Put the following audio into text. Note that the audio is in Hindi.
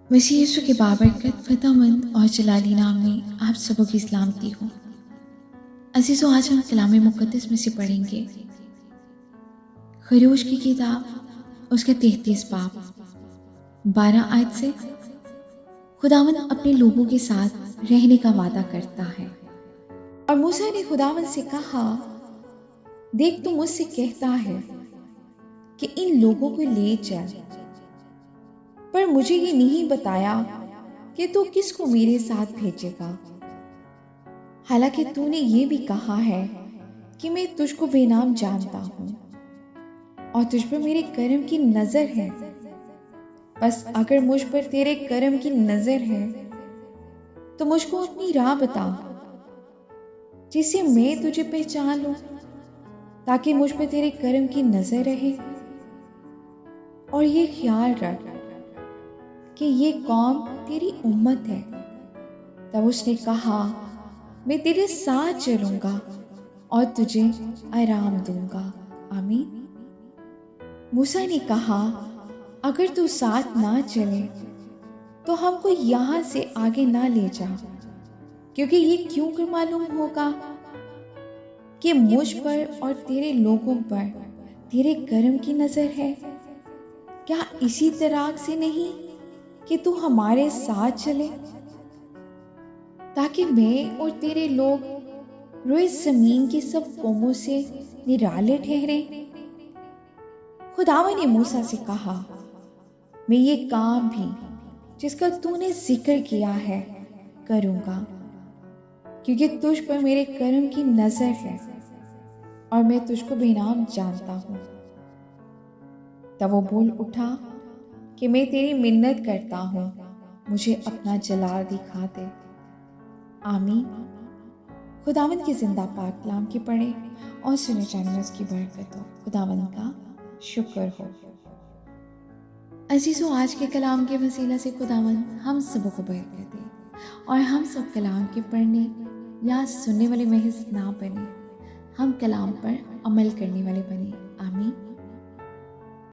मसीह यीशु के बाबरकत फ़तहमंद और जलाली नाम में आप सबों की सलामती हो। अज़ीज़ों, आज हम कलाम मुक़द्दस में से पढ़ेंगे खरोश की किताब, उसका 33 बाब 12 आयत से। खुदावंद अपने लोगों के साथ रहने का वादा करता है। और मूसा ने खुदावंद से कहा, देख, तू मुझसे कहता है कि इन लोगों को ले चल, पर मुझे ये नहीं बताया कि तू किसको मेरे साथ भेजेगा। हालांकि तूने ये भी कहा है कि मैं तुझको बेनाम जानता हूँ और तुझ पर मेरे कर्म की नजर है। बस अगर मुझ पर तेरे कर्म की नजर है तो मुझको अपनी राह बता, जिससे मैं तुझे पहचान लूं, ताकि मुझ पर तेरे कर्म की नजर रहे। और ये ख्याल रख कि ये कौम तेरी उम्मत है। तब उसने कहा, मैं तेरे साथ चलूंगा और तुझे आराम दूंगा। आमीन। मूसा ने कहा, अगर तू साथ ना चले तो हमको यहाँ से आगे ना ले जा, क्योंकि ये क्यों कर मालूम होगा कि मुझ पर और तेरे लोगों पर तेरे कर्म की नजर है। क्या इसी तरह से नहीं कि तू हमारे साथ चले, ताकि मैं और तेरे लोग रोए जमीन की सब कौमों से निराले ठहरे। खुदावन ने मूसा से कहा, मैं ये काम भी जिसका तूने जिक्र किया है करूंगा, क्योंकि तुझ पर मेरे कर्म की नजर है और मैं तुझको बेनाम जानता हूँ। तब वो बोल उठा कि मैं तेरी मिन्नत करता हूँ, मुझे अपना जलाल दिखा दे। आमीन। खुदावंद की जिंदा पाक कलाम की पढ़े और सुने जाने में उसकी बरकत हो। खुदावंद का शुक्र हो। अजीजों, आज के कलाम के वसीला से खुदावंद हम सबों को बरकत दे और हम सब कलाम के पढ़ने या सुनने वाले महज ना बने, हम कलाम पर अमल करने वाले बने। आमीन।